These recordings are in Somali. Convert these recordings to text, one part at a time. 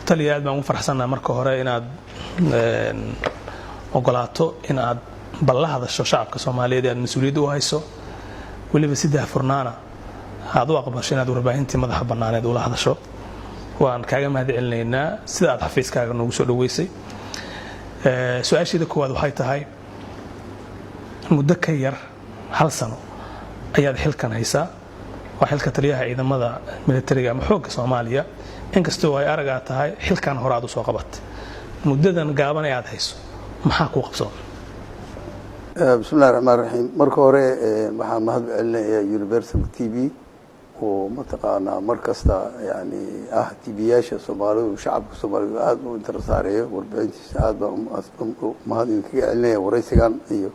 taliya aad baan u faraxsanahay marka hore inaad ogolaato inaad bal la hadasho shacabka Soomaaliyeed ee mas'uuliyad u hayso waliba sidii furnaana aad u aqbashay inaad warbaahintii madaxa banaaneed u la hadasho waan kaaga mahadcelinaynaa sida aad xafiiskaaga noogu soo dhaweysay su'aashida koowaad waxay tahay muddo ka yar hal sano ayaad xilkan haysaa waa xilka taliyaha ciidamada militariga ama xoogga Soomaaliya inkastoo ay aragaa tahay xilkan hore aad u soo qabatay muddadan gaaban ay aad hayso maxaa ku qabsoon bismillaahir rahmaanir rahiim marka hore waxaan mahadcelinayaa Universal TV oo mataqaana markasta yani TV-yaasha Soomaalidu shacabka Soomaalidu aad u interesaareeyo warbaahintiisa aad mahadin kaga celinaya waraysigan iyo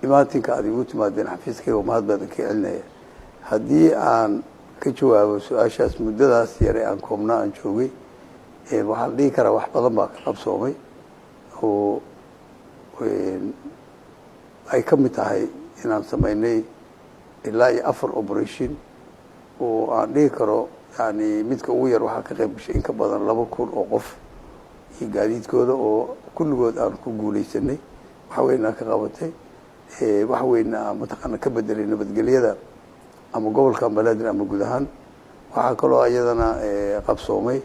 imaatinka aad ugu timaadeen xafiiskayga mahad baan kaga celinaya haddii aan ka jawaabo su'aashaas muddadaas yar ee aan koobnaa aan joogay waxaan dhihi karaa wax badan baa ka qabsoomay oo ay ka mid tahay inaan samaynay ilaa 4 operation oo aan dhihi karo yani midka ugu yar waxaa ka qayb gashay in ka badan 2,000 oo qof iyo gaadiidkooda oo kulligood aan ku guulaysanay waxa weynaa ka qabatay waxa weynaa mataqaana ka bedelay nabadgelyada ama gobolka Banaadir ama guud ahaan waxa kaloo ayadana qabsoomay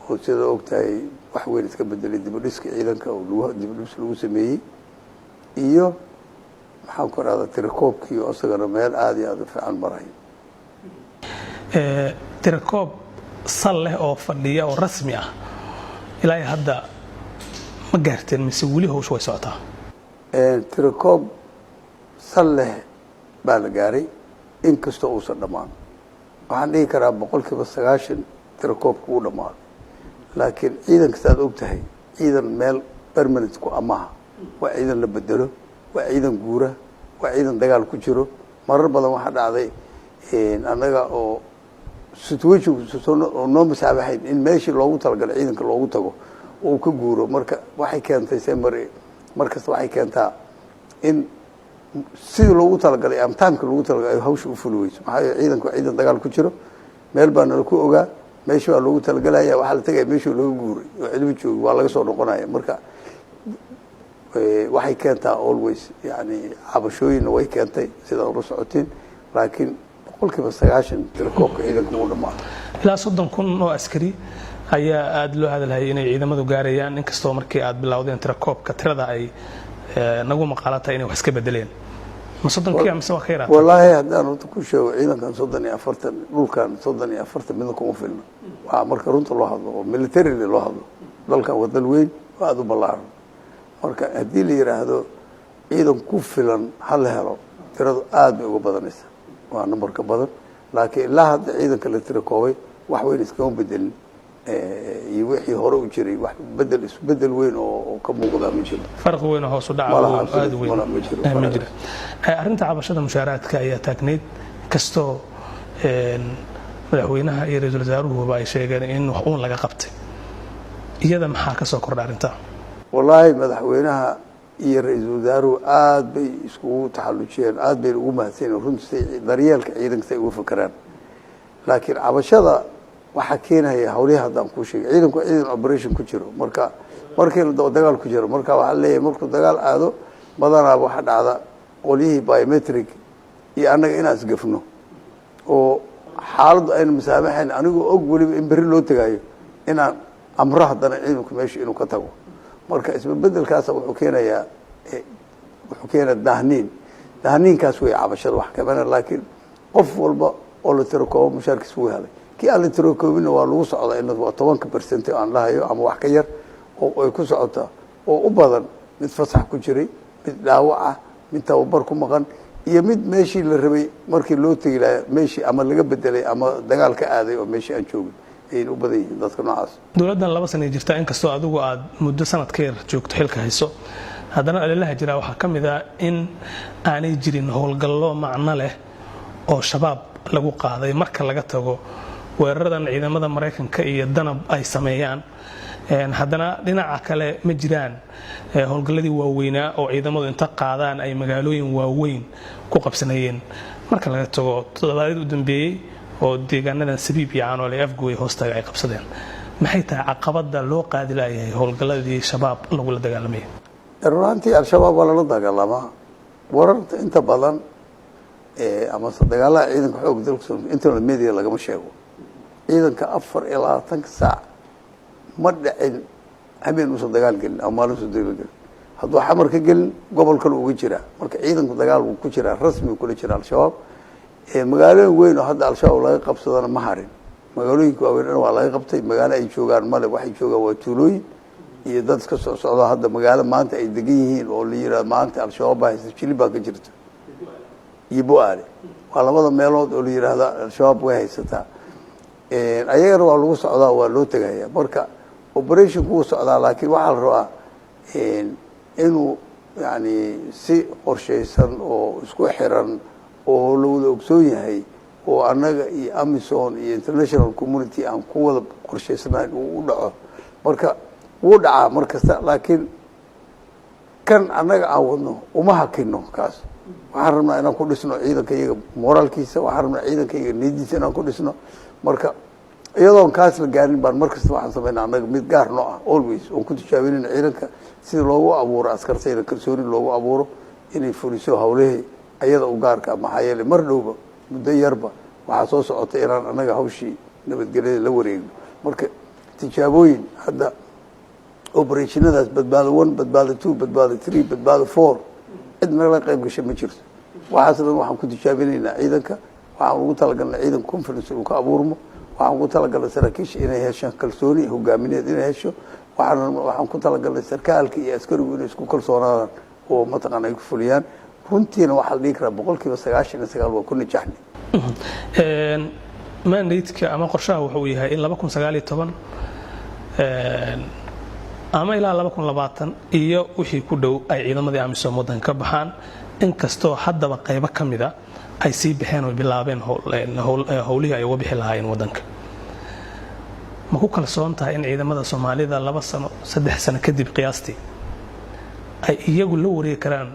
oo sida ogtahay wax weyn iska bedelay dib u dhiska ciidanka oo dib u dhis lagu sameeyay iyo waxaan ku raada tirakoobkii oo asagana meel aad iyo aad u fiican maray tirakoob sal leh oo fadhiya oo rasmi ah ilaa hadda ma gaarteen mise wali hawshu way socotaa tirakoob sal leh baa la gaaray inkastoo uusan dhammaan waxaan dhihi karaa 90% tirakoobku uu dhammaan laakiin ciidanka saad ogtahay ciidan meel permanent ku amaha waa ciidan la bedelo waa ciidan guura waa ciidan dagaal ku jiro marar badan waxa dhacday anaga oo situation oo noo masaabaxayn in meeshii loogu talagalay ciidanka loogu tago oo ka guuro marka waxay keentay markasta waxay keentaa in sidii loogu talagalay ama taamka loogu talagalay hawsha u fulweyso maxaa ciidanku ciidan dagaal ku jiro meel baan la ku ogaa meeshii waa loogu talagalaya waxa la tagay meeshii loogu guuray oo cilmi joog waa laga soo noqonaya marka waxay keentaa always yani cabashooyin way keentay sida uu socotiin laakiin 90% tirakoobka ciidanka uu dhamaa ilaa 30,000 oo askari ayaa aad loo hadalhay inay ciidamadu gaarayaan inkastoo markii aad bilowdeen tirakoobka tirada ay nagu maqaalatay inay wax iska bedeleen ma 30 ama soo khayraad wallahi hadaan ku sheego ciidankan 34 dhulkan 34 mid kuma filna waa marka runta loo hadlo oo military loo hadlo dalka wadan weyn aad u ballaaran marka hadii la yiraahdo ciidan ku filan hal helo tiradu aad ugu badanaysa waa numberka badan laakiin ilaa hadda ciidanka la tirakoobay wax weyn iska bedelin iyo wixii hore u jiray wax bedel weyn oo ka muuqda ma jiro farq weyn oo hoos u dhaca aad weyn ma jiro arinta cabashada mushaaraadka ayaa taagneed kasto madaxweynaha iyo ra'iisul wasaaruhu ay sheegeen in wax uun laga qabtay iyada maxaa ka soo kordhay arinta wallahi madaxweynaha iyo ra'iisul wasaaruhu aad bay isku taxallujiyeen aad bay ugu mahadsanyihiin runtii daryeelka ciidanka ay ugu fakaraan laakiin cabashada waxa keenaya hawliha hadaan ku sheegay ciidanku ciidan operation ku jiro markii la dagaal ku jiro marka waxa leeyahay markuu dagaal aado badanaa waxa dhacda qolihii biometric iyo anaga inaan isgafno oo xaaladu ay masaabaxeen anigu og waliba in bari loo tagaayo inaan amraha dana ciidanku meesha inuu ka tago marka isbedelkaas wuxuu keenaa dahniinkaas way cabashada wax kamana laakiin qof walba oo la tirakoobo mushaarkiisa uu helay kii aan la tirakoobina waa lagu socdaa in waa 10% aan lahayo ama wax ka yar oo ay ku socotaa oo u badan mid fasax ku jiray mid dhaawac ah mid tababar ku maqan iyo mid meeshii la rabay markii loo tagay meeshii ama laga bedelay ama dagaal ka aaday oo meeshii aan joogin ay u badan yihiin dadka noocaas dawladdan 2 sano jirta in kastoo adigu aad muddo sanad ka yar joogto xilka hayso haddana alilaha jira waxa kamid ah in aanay jirin howlgallo macno leh oo shabaab lagu qaaday marka laga tago weeraradan ciidamada Mareykanka iyo danab ay sameeyaan haddana dhinaca kale ma jiraan howlgalladii waaweynaa oo ciidamadu inta qaadaan ay magaalooyin waaweyn ku qabsanayeen marka laga tago toddobaadii u dambeeyay oo deegaanadan Sabiib iyo Caanoole Afgooy hoostaga ay qabsadeen maxay tahay caqabada loo qaadi lahayahay howlgalladii shabaab lagula dagaalamay runtii al-shabaab waa lala dagaalamaa wararta inta badan ama dagaalada ciidanka xoog dalka inta media lagama sheego ciidanka 24 saac ma dhicin habeen uusan dagaal gelin ama maalin soo dagaal gelin hadduu xamar ka gelin gobol kale uga jira marka ciidanku dagaal uu ku jira rasmi kula jira al-shabaab magaalooyin weyn oo hadda al-shabaab laga qabsadana ma harin magaalooyinka waaweyn waa laga qabtay magaalo ay joogaan male waxay joogaan waa tuulooyin iyo dad ka soo socda hadda magaalo maanta ay degan yihiin oo la yiraahdo maanta al-shabaab baa haysta jilib baa ka jirta iyo Bu'aale waa labada meelood oo la yiraahdo al-shabaab way haysataa ayagana waa lagu socdaa waa loo tagayaa marka operation ku socdaa laakiin waxa la rabaa inuu yani si qorsheysan oo isku xiran oo la wada ogsoon yahay oo annaga iyo Amazon iyo international community aan ku wada qorsheysanayn uu u dhaco marka wuu dhacaa markasta laakiin kan annaga aan wadno uma hakino kaas waxaan rabnaa inaan ku dhisno ciidankayaga moraalkiisa waxaan rabnaa ciidankayaga niyadiisa inaan ku dhisno marka iyadoon kaas la gaarin baan markasta waxaan sameynaa annaga mid gaar noo ah always oon ku tijaabinayna ciidanka sida loogu abuuro askartayda kalsooni loogu abuuro inay fuliso hawlahii ayada u gaarka maxaa yeelay mar dhowba muddo yarba waxaa soo socotay inaan annaga hawshii nabadgelyada la wareegno marka tijaabooyin hadda operationadaas badbaado 1 badbaado 2 badbaado 3 badbaado 4 cid nagala qayb gashay ma jirto waxaas dhan waxaan ku tijaabinaynaa ciidanka waxaan ugu talagalnay ciidan conference uu ka abuurmo waxaan ugu talagalnay saraakiisha inay heshaan kalsooni hogaamineed inay hesho waxaan ku talagalnay sarkaalka iyo askarigu inay isku kalsoonaadaan oo mataqaan ay ku fuliyaan runtiina waxa la dhihi karaa 99% waa ku najaxnay mandatka ama qorshaha wuxuu yahay in 2019 ama ilaa 2020 iyo wixii ku dhow ay ciidamadii amisom wadan ka baxaan inkastoo haddaba qaybo kamida ay sii baxeen oo bilaabeen howlihii ay uga bixi lahaayeen wadanka ma ku kalsoon tahay in ciidamada Soomaalida 2 sano 3 sano kadib qiyaastii ay iyagu la wareegi karaan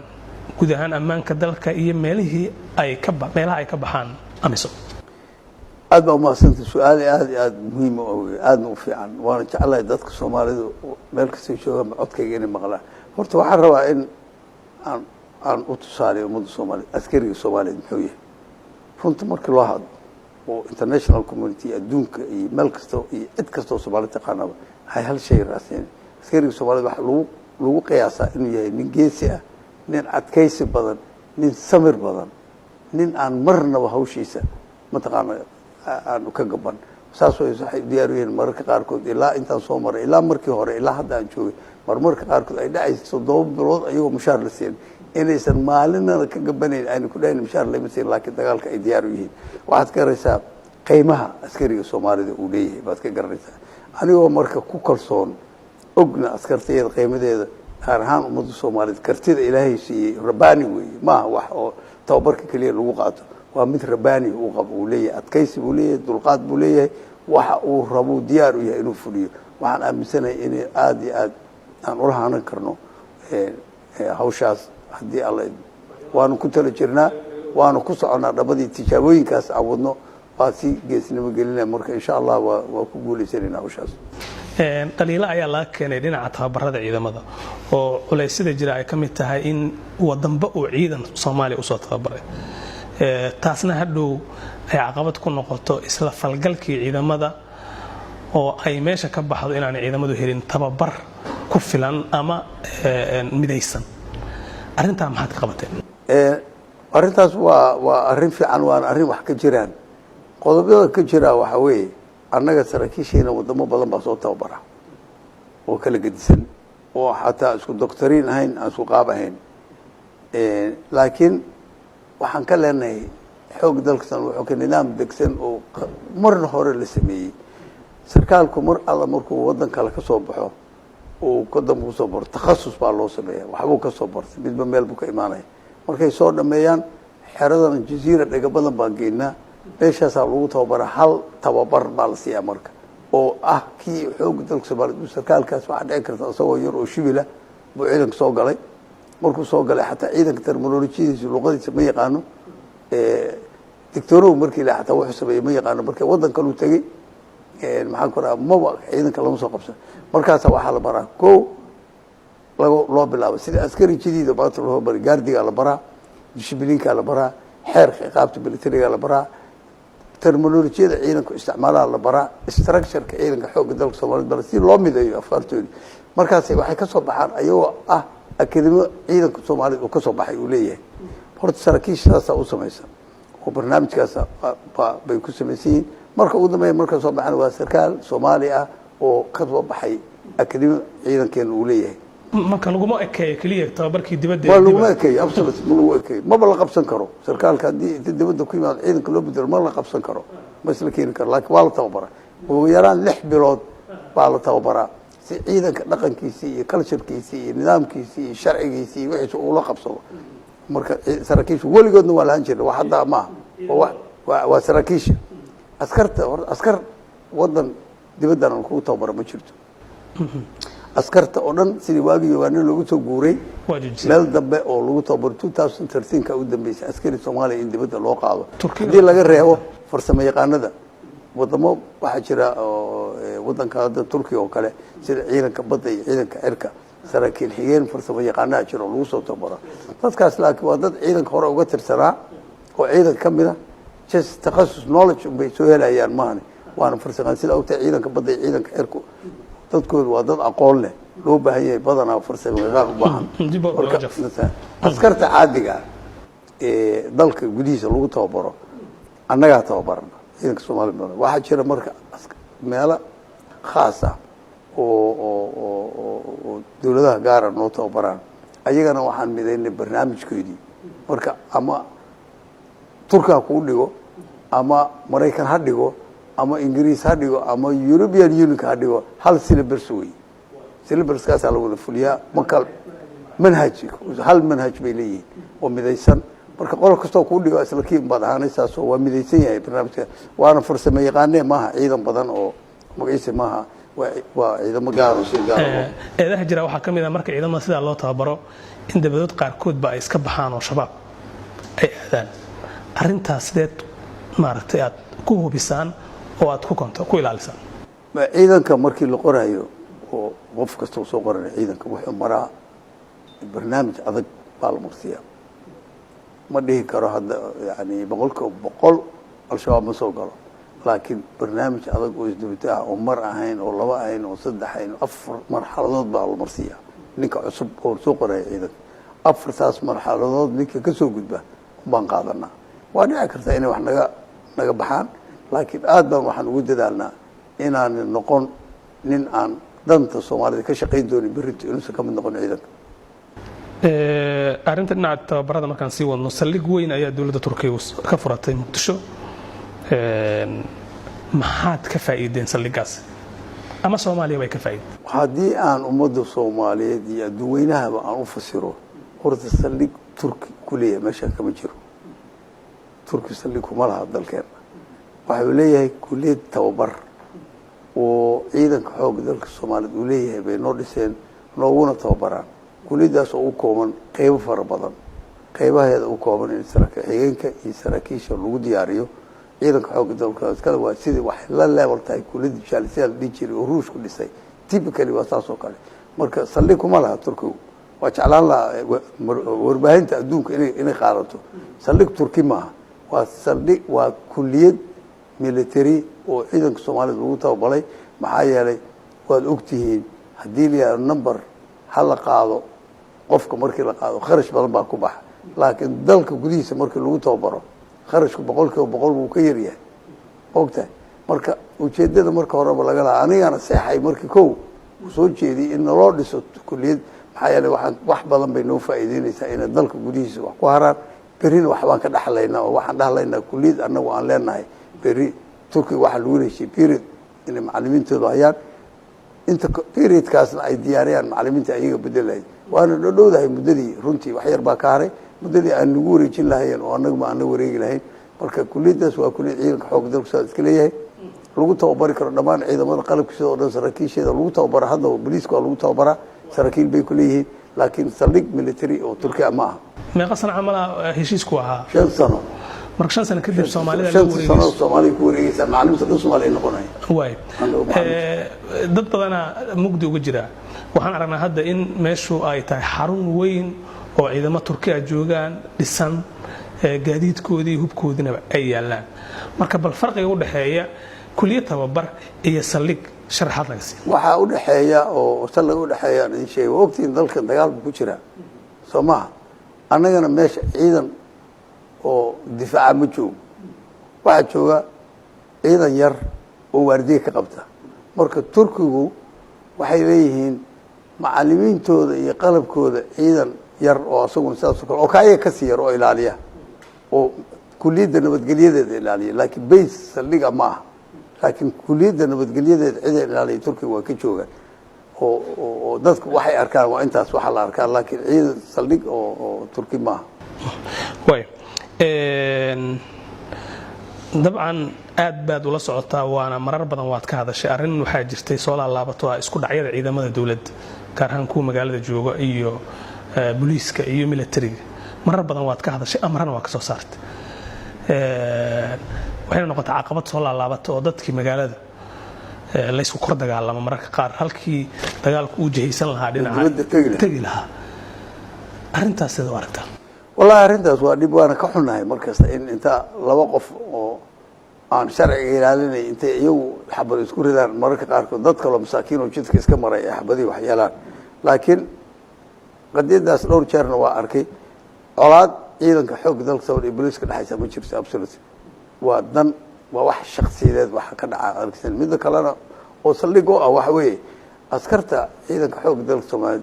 guud ahaan ammaanka dalka iyo meelaha ay ka baxaan amisom aad baa maasanta su'aal aad muhiim oo aad u fiican waana jecelahay dadka Soomaalida meel kasta jooga codkayga inay maqlaan horta waxaan rabaa in aan u tusaale ummadda Soomaaliyeed askariga Soomaaliyeed muxuu yahay runta markii loo hadlo oo international community adduunka iyo meel kasta iyo cid kasta oo Soomaaliyeed taqaanaba hay hal shay raaseen askariga Soomaaliyeed waxa lagu qiyaasaa inuu yahay nin geesi ah nin adkaysi badan nin samir badan nin aan marnaba hawshiisa mataqaana aan ka gaban saas waxay diyaar u yihiin mararka qaarkood ilaa intaan soo maray ilaa markii hore ilaa hadda aan joogay marmarka qaarkood ay dhacayso 7 bilood ayagoo mushaar la siin inaysan maalinna ka gabanayn ayna ku dhayn mushaar la siin laakiin dagaalka ay diyaar u yihiin waxaad ka garaysaa qiimaha askariga Soomaalida uu leeyahay baad ka garanaysaa anigoo marka ku kalsoon ogna askartayda qiimadeeda gaar ahaan ummadda Soomaaliyeed kartida Ilaahay siiyay rabbaani weeye ma wax oo tababarka kaliya lagu qaato waa mid rabbaani uu qabo uu leeyahay adkaysi uu leeyahay dulqaad uu leeyahay waxa uu rabo diyaar u yahay inuu fuliyo waxaan aaminsanahay in aad iyo aad aan u lahanan karno hawshaas haddii alla waanu ku tala jirnaa waanu ku soconaa dhabadii tijaabooyinkaas aan wadno waa si geesnimo gelinaya marka insha Allah waa ku guulaysanayna hawshaas qaliila ayaa laga keenay dhinaca tababarada ciidamada oo culaysyada jira ay kamid tahay in wadanba uu ciidan Soomaaliya u soo tababaray taasna hadhow ay caqabad ku noqoto isla falgalkii ciidamada oo ay meesha ka baxdo inaan ciidamadu helin tababar ku filan ama midaysan arinta maxaad ka qabateen arintaas waa arin fiican waa arin wax ka jiraan qodobada ka jira waxa weeye annaga saraakiisheena wadamo badan baa soo tababara oo kala gedisan oo xataa isku doctoriin ahayn aan isku qaab ahayn laakiin waxaan ka leenahay xoog dalkan wuxuu ka nidaam degsan oo marna hore la sameeyay sarkaalku mar alla markuu wadan kale ka soo baxo oo qodobku soo barto takhasus baa loo sameeyaa waxbuu ka soo bartay midba meel buu ka imaanay markay soo dhameeyaan xeradan jasiira dhaga badan baa geynaa meeshaas lagu tababara hal tababar baa la siiyaa marka oo ah kii xoog dalka Soomaaliyeed sarkaalkaas waxa dhici karta asagoo yar oo shibila buu ciidanka soo galay markuu soo galay xataa ciidanka terminolojiyadiisa luqadiisa ma yaqaano dictorow markii la xataa wuxuu sameeyay ma yaqaano markii wadan kale uu tagay maxaan ku rahaa maba ciidanka lama soo qabsan markaasa waxaa la baraa ko loo bilaabo sida askari jadiida maanta loo bari gaardigaa la baraa dishibliinkaa la baraa xeerka ciqaabta militariga la baraa terminolojiyada ciidanka isticmaalaha la baraa structureka ciidanka xoogga dalka soomaaliyed bara si loo mideeyo afkaartoodi markaas waxay ka soo baxaan ayagoo ah akademi ciidanka soomaaliyeed uu ka soo baxay uu leeyahay horta saraakiishaasaa u samaysan oo barnaamijkaasa bay ku samaysan yihiin marka ugu dambeeya marka soo baxana waa sarkaal soomaali ah oo ka soo baxay akademi ciidankeena uu leeyahay marka laguma ekeeyo keliya tababarkii dibadda ma laguma ekeeyo absolute ma lagu ekeeyo maba la qabsan karo sarkaalka haddii inta dibadda ku yimaado ciidanka loo bedelo ma la qabsan karo ma isla keeni karo laakiin waa la tababaraa ugu yaraan 6 bilood baa la tababaraa si ciidanka dhaqankiisii iyo culturekiisii iyo nidaamkiisii iyo sharcigiisii iyo wixiisa uu la qabsado marka saraakiishu weligoodna waa lahaan jiray wax hadda maaha waa saraakiisha askarta askar wadan dibaddana kugu tababara ma jirto askarta oo dhan sidii waagii yogaana loogu soo guuray meel dambe oo lagu tababaro 2013 u dambeysay askari Soomaaliya in dibadda loo qaado hadii laga reebo farsamo yaqaanada wadamo waxaa jira wadanka hadda Turkiga oo kale sida ciidanka badda iyo ciidanka cirka saraakiil xigeen farsamo yaqaanada jiro lagu soo tababaro dadkaas laakiin waa dad ciidanka hore uga tirsanaa oo ciidan kamid ah just takhasus knowledge bay soo helayaan maahane waana farsamo sida oo ciidanka badda iyo ciidanka cirka dadkoodu waa dad aqoon leh loo baahan yahay badanaa farsamo yaqaan u baahan askarta caadiga ee dalka gudihiisa lagu tababaro annagaa tababarana ciidanka Soomaaliya waxaa jira marka meelo khaas ah oo dawladaha gaar ah noo tababaraan ayagana waxaan midaynay barnaamijkoodii marka ama Turkiga ku dhigo ama Mareykan ha dhigo ama Ingiriis ha dhigo ama European Union ha dhigo hal syllabus way syllabus kaas la wada fuliyaa makal manhaj hal manhaj bay leeyihiin oo midaysan marka qol kasta ku dhigo isla kiin badaanaysa soo waa midaysan yahay barnaamijka waana farsamo yaqaanay maaha ciidan badan oo magaciisa maaha waa ciidamo gaar ah sida eedaha jira waxa kamid ah marka ciidamada sida loo tababaro in dabadood qaarkood ba ay iska baxaan oo shabaab ay aadaan arintaas sideed maaragtay aad ku hubisaan oo aad ku ilaalisaan ciidanka markii la qorayo oo qof kasta soo qoray ciidanka wuxuu maraa barnaamij adag baa la marsiyaa ma dhihi karo hadda yani boqol al-shabaab ma soo galo laakiin barnaamij adag oo isdabtaa oo mar ahayn oo laba ahayn oo saddex ahayn 4 marxaladood baa la marsiyaa ninka cusub oo soo qoray ciidanka 4taas marxaladood ninka ka soo gudba baan qaadanaa waa dhici kartaa inay wax naga baxaan laakiin aad baan waxaan ugu dadaalnaa inaan noqon nin aan danta Soomaalida ka shaqeyn doonin berrito inuu ka mid noqon ciidanka arinta dhinaca tababarada markaan sii wadno saldhig weyn ayaa dawladda Turkiga ka furatay Muqdisho maxaad ka faa'iideen saldhigaas ama Soomaaliya way ka faa'iideen haddii aan ummadda Soomaaliyeed iyo dadweynahaba aan u fasiro horta saldhig Turki kuliya meesha kama jiro Turki saldhig kuma laha dalkeena waxa uu leeyahay kulliyad tababar oo ciidanka xoogga dalka Soomaaliyeed uu leeyahay bay noo dhiseen nooguna tababaraan kulliyadaas oo u kooban qaybo fara badan qaybaheeda u kooban in saraakiil xigeenka iyo saraakiisha lagu diyaariyo ciidanka xoogga dalka iskala waa sidii wax la level tahay kulliyada jaalisiyaal dhijiri oo ruushku dhisay typically waa taas oo kale marka saldhig kuma laha Turkiga waa jeclaan lahaa warbaahinta adduunka inay qaadato saldhig Turki maaha waa saldhig waa kulliyad military oo ciidanka Soomaaliyeed lagu tababaray maxaa yeelay waad ogtihiin haddii la number hal la qaado qofka markii la qaado kharash badan baa ku baxa laakiin dalka gudihiisa markii lagu tababaro kharashku 100% wuu ka yar yahay ogtahay marka ujeedada marka horeba laga lahaa anigana saxay markii koow soo jeediyay in loo dhiso kulliyad maxaa yeelay wax badan bay noo faa'iideynaysaa in dalka gudihiisa wax ku haraan berina wax baan ka dhaxlaynaa oo waxaan dhaxlaynaa kulliyad annagu aan leenahay beri Turkiga waxa lagu leeyahay period in macallimiintoodu hayaan inta period kaasna ay diyaariyaan macallimiinta ayaga bedelayay waana dhowdahay muddadii runtii wax yar baa ka haray muddadii aan lagu wareejin lahayn oo annagu ma aan la wareegi lahayn marka kulliyadaas waa kulliyad ciidanka xoogga dalka Soomaaliya iska leeyahay lagu tababari karo dhammaan ciidamada qalabkiisa oo dhan saraakiisheeda lagu tababaro hadda booliiska lagu tababara saraakiil bay ku leeyihiin laakiin saldhig military oo Turkiga ma aha meeqa sano camal heshiisku ahaa 5 sano marka 5 sano kadib Soomaalida la wareegayso sano Soomaaliya ku wareegaysa macluumaadka dhan Soomaaliya noqonay way dad badana mugdi uga jira waxaan aragnaa hadda in meeshu ay tahay xarun weyn oo ciidamada Turkiga joogaan dhisan gaadiidkoodii hubkoodina ay yaalaan marka bal farqiga u dhaxeeya kuliyad tababar iyo saldhig sharaxaad laga siiyo waxa u dhaxeeya oo saldhig u dhaxeeya in shay waqtigan dalka dagaal ku jira Soomaa annagana meesha ciidan oo difaaca ma joogo waxa jooga ciidan yar oo waardiye ka qabta marka Turkigu waxay leeyihiin macallimiintooda iyo qalabkooda ciidan yar oo asaguna sidaas oo kale ka sii yar oo ilaaliya oo kuliyadda nabadgelyadeeda ilaaliya laakiin base saldhiga ma aha laakiin kuliyadda nabadgelyadeeda cid ilaaliya Turkiga waa ka joogaan oo dadku waxay arkaan waa intaas waxa la arkaa laakiin ciidan saldhig oo Turki ma aha way dabcan aad baad ula socotaa waana marar badan waad ka hadashay arrin waxaa jirtay soo laabato isku dhacyada ciidamada dawladda gaar ahaan kuwa magaalada jooga iyo booliiska iyo militariga marar badan waad ka hadashay amarna waa ka soo saartay waxay noqotay caqabad soo laabato oo dadkii magaalada la isku kor dagaalamo mararka qaar halkii dagaalku uu jihaysan lahaa dhinaca tagi lahaa arrintaas sida aragtaa والله أرنتاس وادي بوانا كحنا مركز إن أنت لوقف عن شرع إلهي أنت يو حبر يذكر هذا مركز عارك ضدك ولا مساكين وجدك كيس كمرة يا حبدي وحيالان لكن قد يدرس لور شرنا وأركي أولاد إذا كحق ذلك سوى إبليس كده حيسا مشيبس أبسولوتي ودن وواحد شخصي ذات واحد كده عارك سن ماذا كلنا وصل لي جوا وحوي أذكرت إذا كحق ذلك سوى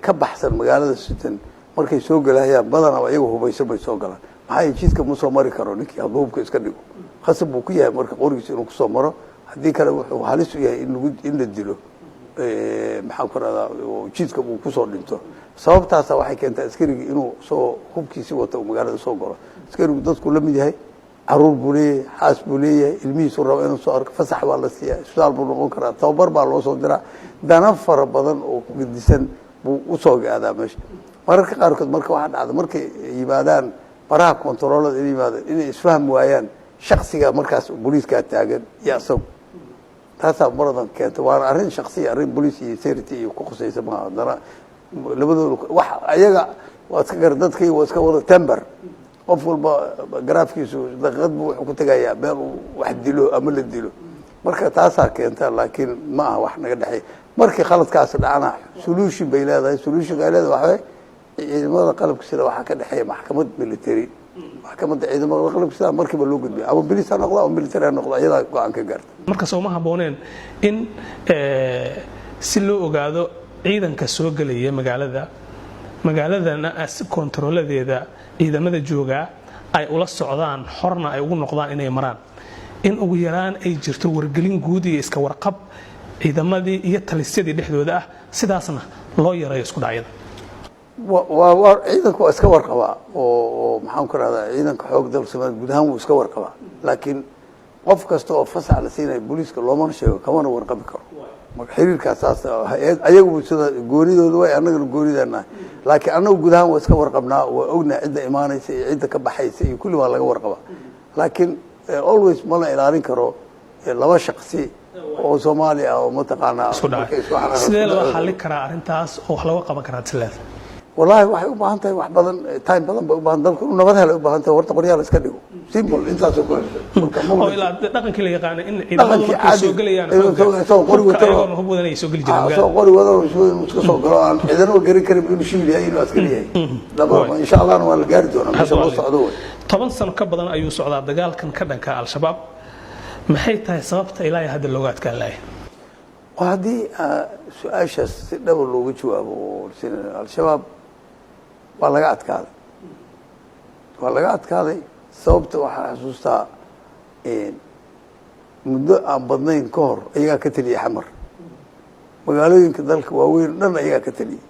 كبحث المجال الستين markay soo galayaan badan oo iyagu hubaysan bay soo galaan maxay jidka ma soo mari karo ninkii hubka iska dhigo khasab uu ku yahay marka qorigiisa inuu ku soo maro hadii kale wuxuu halis u yahay in la dilo maxaa ku raada oo jidka uu ku soo dhinto sababtaas waxay keentay askariga inuu soo hubkiisa wato magaalada soo galo askarigu dadku la mid yahay caruur buu leeyahay xaas buu leeyahay ilmihiisu rabo inuu soo arko fasax baa la siiyaa isbitaal buu noqon karaa tababar baa loo soo diraa dana fara badan oo gedisan buu u soo gaadaa meesha mararka qaarkood marka waxa dhacdo markay yimaadaan baraha kontaroolada inay yimaadaan inay isfaham waayaan shakhsiga markaas booliiska taagan iyo asag taasa maradan keenta waa arrin shakhsi arrin booliis iyo security iyo ku qosaysa ma dana labadooda wax ayaga waa iska gar dadkii waa iska wada temper qof walba graafkiisu daqiiqad buu wuxuu ku tagayaa meel wax dilo ama la dilo marka taasa keenta laakiin ma aha wax naga dhaxay markii khaladkaas dhacana solution bay leedahay solution ay leedahay waxa ciidamada qalabka sida waxa ka dhaxay maxkamad military maxkamadda ciidamada qalabka sida markiiba loo gudbiyo ama police ha noqdo ama military ha noqdo iyada go'aan ka gaarta marka soo ma habooneen in si loo ogaado ciidanka soo galaya magaaladana as kontrooladeeda ciidamada jooga ay ula socdaan xorna ay ugu noqdaan inay maraan in ugu yaraan ay jirto wargelin guud iyo iska warqab ciidamadii iyo talisyadii dhexdooda ah sidaasna loo yareeyo isku dhacyada ciidanku waa iska warqabaa oo maxaan ku rahdaa ciidanka xoog dalka Soomaaliya guud ahaan wuu iska warqabaa laakiin qof kasta oo fasax la siinay booliiska looma sheego kamana warqabi karo marka xiriirkaas ayagu sida goonidooda way anagana goonideena laakiin anagu guud ahaan waa iska warqabnaa waa ognaa cidda imaanaysa iyo cidda ka baxaysa iyo kulli waa laga warqabaa laakiin always ma la ilaalin karo laba shaqsi oo Soomaali ah oo mataqaana sidee loo xalli karaa arrintaas oo wax laga qaban karaa tilaada والله waxay u baahan tahay wax badan time badan bay u baahan dalku nabad helo u baahan tahay horta qoryaal iska dhigo simple intaas oo oo ilaa dhaqankii la yaqaan in ciidamadu markay soo galayaan soo qori wato ayagoo hub wadan ay soo gali jireen magaalada soo qori wado iska soo galo aan ciidan oo garin karin inuu shiil yahay inuu askari yahay laba insha Allah waa la gaari doonaa meesha loo socdo 10 sano ka badan ayuu socdaa dagaalkan ka dhanka al-shabaab maxay tahay sababta ilaa hadda looga adkaan lahayn hadii su'aashaas si dhab loogu jawaabo al-shabaab waa laga adkaaday sababta waxaa xasuustaa muddo aan badnayn ka hor ayagaa ka taliyay xamar magaalooyinka dalka waaweyn dhan ayagaa ka taliyay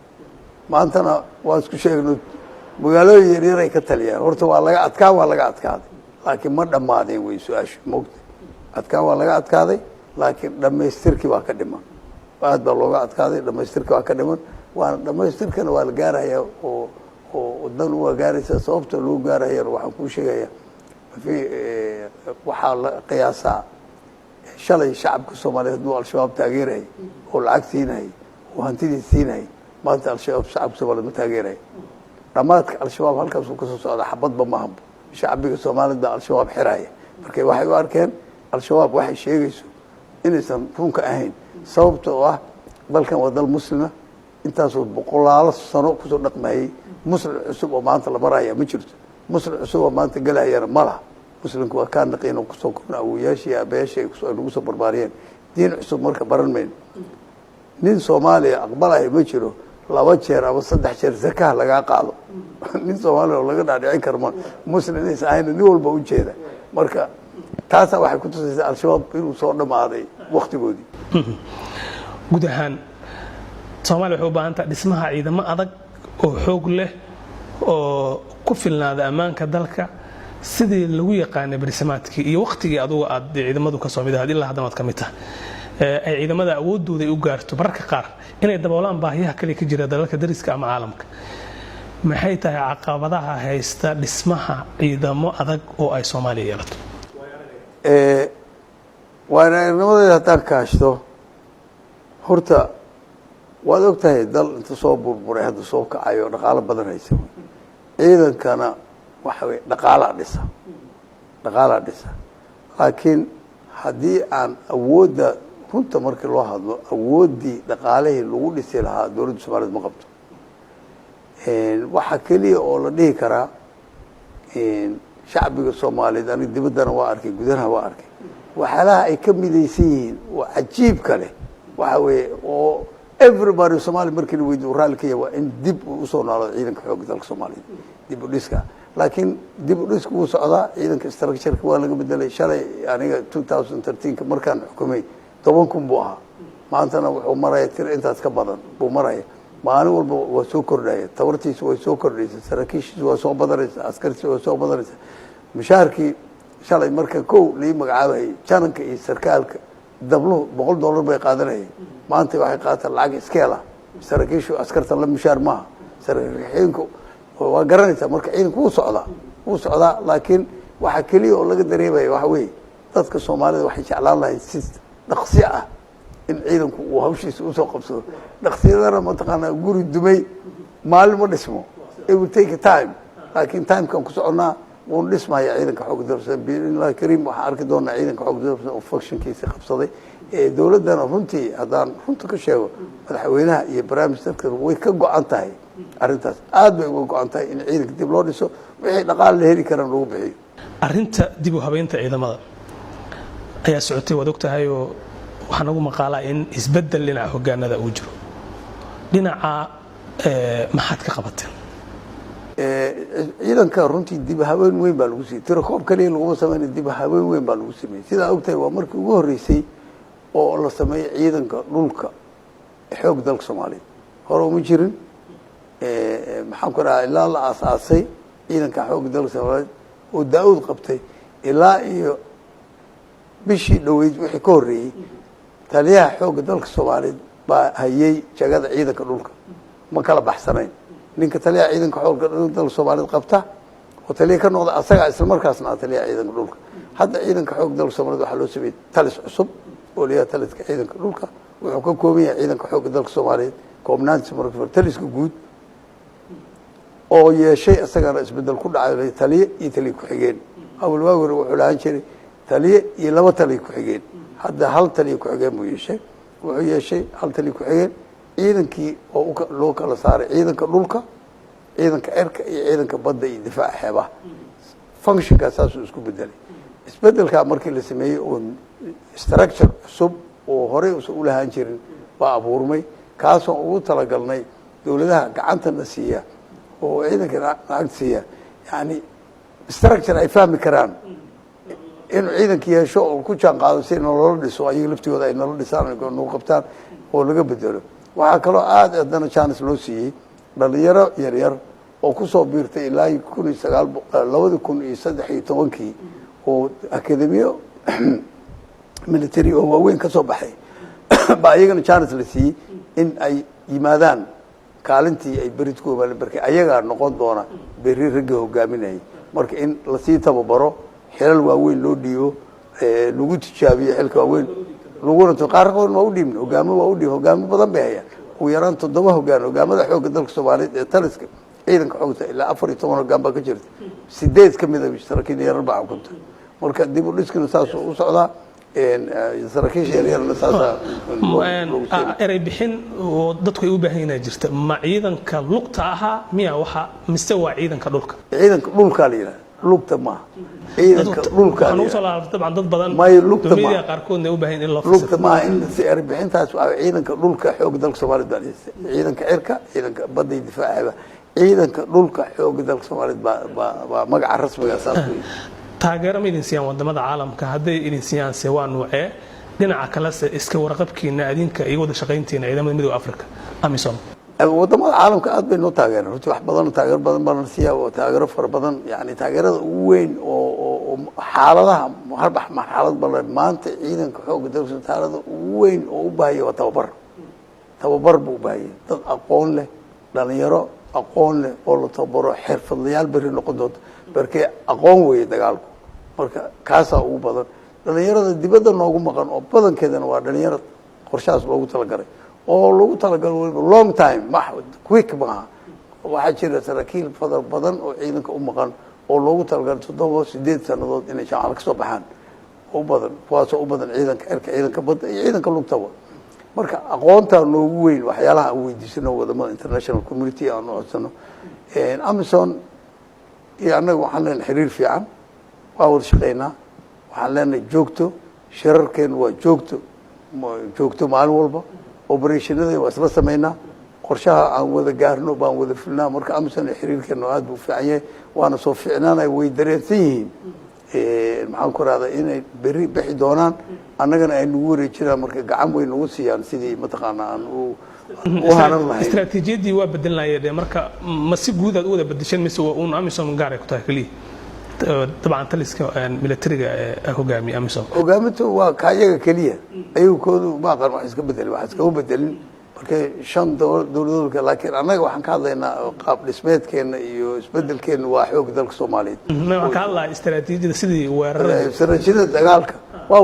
maantana waan isku sheegno magaalooyin yaryar ay ka taliyaan horta waa laga adkaaday laakiin ma dhammaadeen way su-aashu moogta waa laga adkaaday laakiin dhammaystirkii waa ka dhiman aad baa looga adkaaday dhammaystirkii waa ka dhiman waana dhammaystirkana waa la gaarayaa oo dan waa gaaraysaa sababta loo gaarayana waxaan kuu sheegayaa waxaa la qiyaasaa shalay shacabka soomaaliyeed hadduu al-shabaab taageerayay oo lacag siinayay oo hantidii siinayay maanta al-shabaab shacabka soomaaliyeed ma taageeraya dhammaadka al-shabaab halkaasuu kasoo socda xabadba mahanbo shacbiga soomaaliyed baa al-shabaab xiraya marka waxay u arkeen al-shabaab waxay sheegayso inaysan runka ahayn sababta oo ah dalkan waa dal muslima intaasoo boqolaalo sano kusoo dhaqmayay muslim cusub oo maanta la maraya ma jirto muslim cusub oo maanta galayana ma laha muslimku waa kaa naqiin oo kusoo korna awoyaashii aabayaashii ay nagu soo barbaariyeen diin cusub marka baran mayno nin soomaaliya aqbalaya ma jiro 2 jeer ama 3 jeer zakaha lagaa qaado nin soomaaliya oo laga dhaadhicin karo ma muslim inaysan ahayn nin walba u jeeda marka taasaa waxay ku tusaysaa al-shabaab inuu soo dhammaaday waktigoodii guud ahaan soomaaliya waxay u baahan tahay dhismaha ciidamo adag oo xoog leh oo ku filnaada ammaanka dalka sidii lagu yaqaanay barisamaadkii iyo waqtigii adugu aad ciidamadu ka soo mid ahayd ilaa haddana aad ka mid tahay ay ciidamada awoodooda ay u gaarto mararka qaar inay daboolaan baahiyaha kale ka jira dalalka dariska ama caalamka maxay tahay caqabadaha haysta dhismaha ciidamo adag oo ay Soomaaliya yeelato waana haddaan kaashto horta waad ogtahay dal inta soo burburay hadda soo kacayo dhaqaalo badan haysa ciidankana waxa way dhaqaala dhisa laakiin haddii aan awoodda runta markii loo hadlo awooddii dhaqaalihii lagu dhisi lahaa dowladda Soomaaliyeed ma qabto waxa kaliya oo la dhihi karaa shacbiga Soomaaliyeed aniga dibaddana waa arkay gudaha waa arkay waxyaalaha ay ka midaysan yihiin oo cajiib kale waxa weeye oo everybody Soomaali markii la weydiiyo raalkiya waa in dib u soo noolado ciidanka xoogga dalka Soomaaliyeed dib u dhiska laakiin dib u dhisku wuu socdaa ciidanka structure-ka waa laga bedelay shalay aniga 2013 markaan xukumay 10,000 buu ahaa maantana wuxuu maraya tir intaas ka badan buu maraya maalin walba waa soo kordhaya tabartiisu way soo kordhaysaa saraakiishiisu waa soo badanaysaa askartiisu waa soo badanaysaa mushaarkii shalay marka kow lii magacaabayay jananka iyo sarkaalka dabluhu $100 bay qaadanayeen maanta waxay qaataan lacag iskeela saraakiishu askarta la mushaar maaha saraakiinku waa garanaysaa marka ciidanku wuu socdaa laakiin waxa kaliya oo laga dareemaya waxa weeye dadka Soomaalida waxay jeclaan lahayd si dhaqsi ah in ciidanku uu hawshiisa u soo qabsado dhaqsiyadana mataqaanaa guri dumay maalin ma dhismo it will take a time laakiin time-kan ku soconaa wuu dhismaya ciidanka xoogga dalka billahi kariim waxa arki doonaa ciidanka xoogga dalka oo functionkiisa qabsaday dowladana runtii haddaan runta ka sheego madaxweynaha iyo barnaamijka way ka go'an tahay arrintaas aad bay uga go'an tahay in ciidanka dib loo dhiso wixii dhaqaale la heli karaan lagu bixiyo arrinta dib u habeynta ciidamada ayaa socotay wad ogtahay oo waxaan ugu maqaalaa in isbedel dhinaca hoggaanada uu jiro dhinaca maxaad ka qabateen ciidanka runtii dib habeen weyn baa lagu siiyey tirakoob kaliya laguma sameyn dib habeen weyn baa lagu sameeyey sidaa ogtahay waa markii ugu horreysay oo la sameeyey ciidanka dhulka xoog dalka Soomaaliyeed hore uma jirin maxaan ku raacay ilaa la aasaasay ciidanka xoog dalka Soomaaliyeed oo Daawud qabtay ilaa iyo bishii dhaweyd wixii ka horreeyay taliyaha xoog dalka Soomaaliyeed baa hayay jagada ciidanka dhulka ma kala baxsanayn ninka taliyaha ciidanka xoogga dalka Soomaaliyeed qabta oo taliye ka noqda asaga isla markaasna taliyaha ciidanka dhulka hadda ciidanka xoogga dalka Soomaaliyeed waxa loo sameeyay talis cusub oo liya taliska ciidanka dhulka wuxuu ka kooban yahay ciidanka xoogga dalka Soomaaliyeed koobnaantiisa marka taliska guud oo yeeshay asagana isbedel ku dhacay taliye iyo taliye ku xigeen awal waagor wuxuu laan jiray taliye iyo 2 taliye ku xigeen hadda hal taliye ku xigeen buu yeeshay wuxuu yeeshay hal taliye ku xigeen ciidankii oo loo kala saaray ciidanka dhulka ciidanka cirka iyo ciidanka badda iyo difaaca xeebaha functionka saasuu isku bedelay isbedelka markii la sameeyay oo structure cusub oo hore u lahaan jirin baa abuurmay kaasoo ugu talagalnay dowladaha gacantana siiya oo ciidanka lacag siiya yani structure ay fahmi karaan in ciidanka yeesho oo ku jaan qaado si nolol dhiso ayaga laftigooda ay nolol dhisaan oo qabtaan oo laga bedelo waxaa kaloo aad haddana chance loo siiyey dhalinyaro yaryar oo ku soo biirtay ilaa 2013 oo akademiyo military oo waaweyn ka soo baxay baa iyagana chance la siiyey in ay yimaadaan kaalintii ay beridkooda barkay ayagaa noqon doona berri ragga hogaaminayay marka in la sii tababaro xilal waaweyn loo dhiibo lagu tijaabiyo xilka waaweyn laguna qaarkood waa u dhiibno hogaamo badan bay hayaan ugu yaraan 7 hogaan hogaamada xoogga dalka Soomaaliyeed ee taliska ciidanka xoogta ilaa 14 hogaan baa ka jirta 8 ka mid ah saraakiil yaryar baa xukunta marka dib u dhiskana saas u socdaa saraakiisha yaryarna saas eray bixin oo dadku ay u baahan yihiin jirta ma ciidanka luqta ahaa miya waxa mise waa ciidanka dhulka la yiraahdo lugta ma ciidanka dhulka anu soo laabtay taban dad badan media qaarkoodna u baahan in loo lugta ma in si eray bixintaas waa ciidanka dhulka xoogga dalka Soomaaliyeed baa ciidanka cirka ciidanka badda difaaca ciidanka dhulka xoogga dalka Soomaaliyeed baa magaca rasmiga asaas taageero ma idin siiyaan wadamada caalamka hadday idin siiyaan se waa nuucee dhinaca kale iska warqabkiina adinka iyo wada shaqayntiina ciidamada midowga Afrika AMISOM wadamada caalamka aad bay noo taageereen runtii wax badan taageero badan baan siyaa oo taageero far badan yani taageerada ugu weyn oo xaaladaha marxalad badan maanta ciidanka xoogga dalka Soomaaliyeed ugu weyn oo u baahay waa tababar buu baahay dad aqoon leh dhalinyaro aqoon leh oo la tababaro xirfadlayaal bari noqon doonto barkay aqoon weeye dagaalku marka kaasa ugu badan dhalinyarada dibadda noogu maqan oo badankeedana waa dhalinyaro qorshaas loogu talagalay oo loogu talagalay long time quick ma waxa jira saraakiil fadal badan oo ciidanka u maqan oo loogu talagalay 7-8 sanadood inay shaqo ka soo baxaan oo badan kuwaasoo u badan ciidanka badda iyo ciidanka lugtaba marka aqoonta noogu weyn waxyaalaha aan weydiisano wadamada international community aan codsano AMISOM iyo anagu waxaan leenahay xiriir fiican waa wada shaqeynaa waxaan leenahay joogto shirarkeen waa joogto maalin walba operationada waa isla sameynaa qorshaha aan wada gaarno baan wada fulnaa marka AMISOM xiriirkeena aad buu fiican yahay waana soo fiicnaanay way dareensan yihiin maxaan ku raada inay beri bixi doonaan annagana ay nagu wareejinaan marka gacan weyn nagu siiyaan sidii mataqaanaa aan u hanan lahayn istaraatiijiyadii waa bedelanayeen marka ma si guud aad u wada bedeshan mise uu AMISOM gaar ay ku tahay kaliya طبعا taliska militariga hogaamiya AMISOM hogaamintu waa kaayaga kaliya ayagoodu ma aqaan wax iska bedelin marka 5 dowladood laakiin anaga waxaan ka hadlaynaa qaab dhismeedkeena iyo isbedelkeena waa xoog dalka Soomaaliyeed ma ka hadlaa istaraatiijiyada sidii weerarada dagaalka waa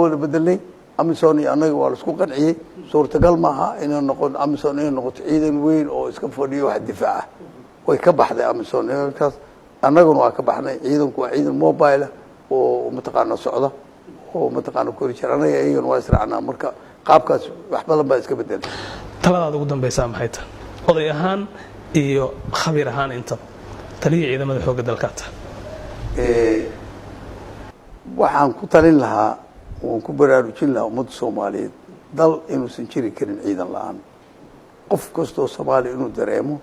wada bedelnay AMISOM iyo anaga waa isku qanciyay suurtagal maaha inay noqon AMISOM inay noqoto ciidan weyn oo iska fadhiyo wax difaac way ka baxday AMISOM halkaas annaguna waa ka baxnay ciidanku waa ciidan mobile oo mataqaana socda oo mataqaana ku jira anaga ayagana waa israacnaa marka qaabkaas wax badan baa iska bedelay taladaada ugu dambaysa maxay tahay oday ahaan iyo khabiir ahaan inta taliye ciidamada xoogga dalka waxaan ku talin lahaa oo ku baraarujin lahaa ummadda Soomaaliyeed dal inuusan jiri karin ciidan la'aan qof kastoo Soomaali inuu dareemo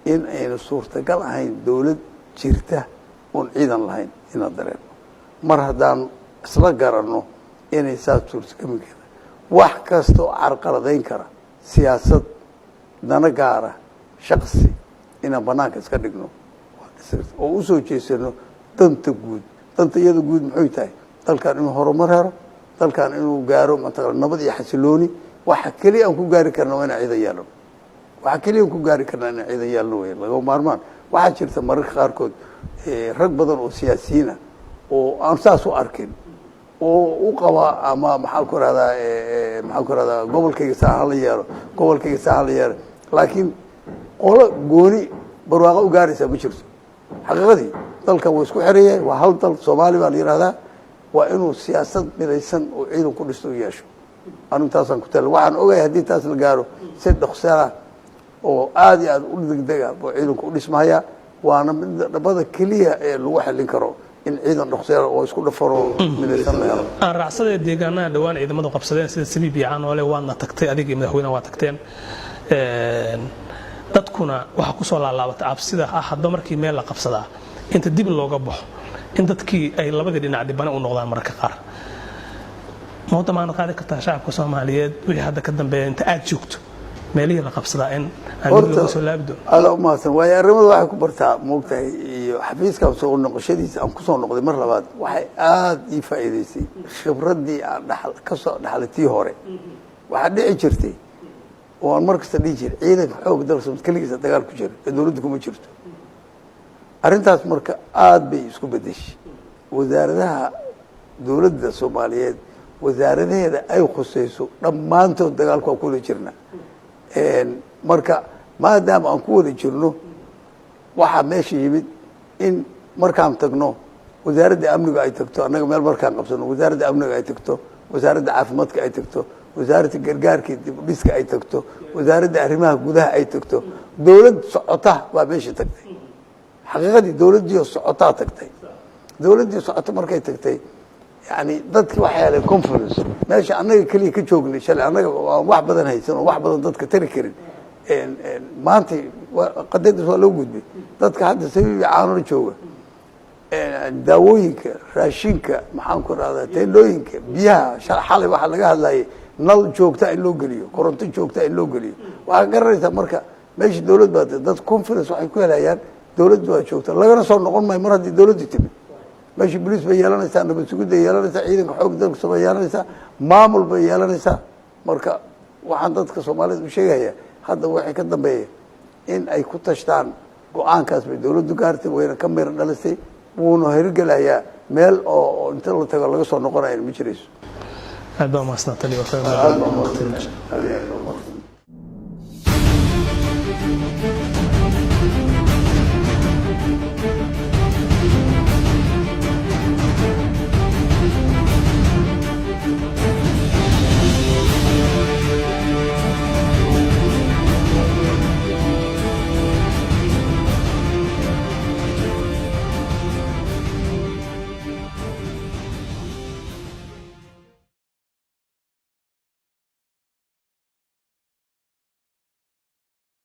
in ayna suurtagal ahayn dawlad jirta oo ciidan lahayn ina dareemo mar haddaan isla garanno inay saas suurtagal ka wax kasta oo carqaladeyn kara siyaasad dana gaara shakhsi inaan banaanka iska dhigno oo u soo jeesano danta iyada guud maxay tahay dalkan inuu horumar helo dalkan inuu gaaro mataqaana nabad iyo xasilooni waxa kaliya aan ku gaari karno waa in ciidan yeelno waxa kaliya ku gaari karnaa in ciidan yeelno way laga maarmaan waxa jirta mararka qaarkood rag badan oo siyaasiyiin ah oo aan saas u arkin oo u qaba ama maxaa ku raada gobolkayga saahan la yeelo laakiin qolo gooni barwaaqo u gaaraysa ma jirto xaqiiqadii dalka way isku xirayeen waa hal dal Soomaali baa la yiraahdaa waa inuu siyaasad midaysan oo ciidan ku dhisto yeesho arintaasan ku tal waxaan ogahay haddii taas la gaaro si dhaqsaala oo aad iyo aad u degdega oo ciidanku u dhismaya waana dhabada kaliya ee lagu xalin karo in ciidan dhaqsaala oo isku dhafaro midaysan la helo aan raacsaday deegaanada dhawaan ciidamadu qabsadeen sida Sabiib iyo Caanoole waana tagtay adiga madaxweynaha waa tagteen dadkuna waxa ku soo laalaabatay cabsida hadda markii meel la qabsadaa inta dib looga baxo in dadkii ay labadii dhinac dibana u noqdaan marka qaar moodamaana qaadi kartaa shacabka Soomaaliyeed wixii hadda ka dambeeyay inta aad joogto meelihii la qabsadaa in aan lagu soo laabdo ala umaasan way arrimada waxa ku bartaa moogtahay iyo xafiiska soo noqoshadiisa aan ku soo noqday mar labaad waxay aad ii faa'iideysay khibradii aan ka soo dhaxlatay hore waxa dhici jirtay oo markasta dhigi jiray ciidanka xoog dalka Soomaaliya kaligiisa dagaal ku jira dawladdu kuma jirto arrintaas marka aad bay isku bedeshay wasaaradaha dowladda Soomaaliyeed wasaaradaheeda ay khusayso dhammaantood dagaalku waa kula jirna marka maadaama aan ku wada jirno waxaa meesha yimid in markaan tagno wasaaradda amniga ay tagto annaga meel markaan qabsano wasaaradda amniga ay tagto wasaaradda caafimaadka ay tagto wasaaradda gargaarka dib u dhiska ay tagto wasaaradda arrimaha gudaha ay tagto dowlad socota waa meesha tagtay xaqiiqadii dowladdii socota tagtay dowladdii socota markay tagtay yani dadkii waxay heleen conference meesha annaga kaliya ka joognay shalay annaga wax badan haysan oo wax badan dadka tari karin maanta qadadiis waa loo gudbay dadka hadda sabiib caano jooga daawooyinka raashinka maxaan ku rahdaa teendhooyinka biyaha xalay waxaa laga hadlayay nal joogta in loo geliyo koronto joogta in loo geliyo waxaa garanaysaa marka meesha dowlad baa dad conference waxay ku helayaan dowladdu waa joogta lagana soo noqon maayo mar haddii dowladdu timid meesha boliis bay yeelanaysaa nabad sugid bay yeelanaysaa ciidanka xoog dalka bay yeelanaysaa maamul bay yeelanaysaa marka waxaan dadka Soomaaliyeed u sheegayaa hadda waxay ka dambeeyeen in ay ku tashtaan go'aankaas bay dowladdu gaartay wayna ka meer dhalisay wuuna hirgalayaa meel oo inta la tago laga soo noqonayo ma jirayso aad baa maasnaa tali waa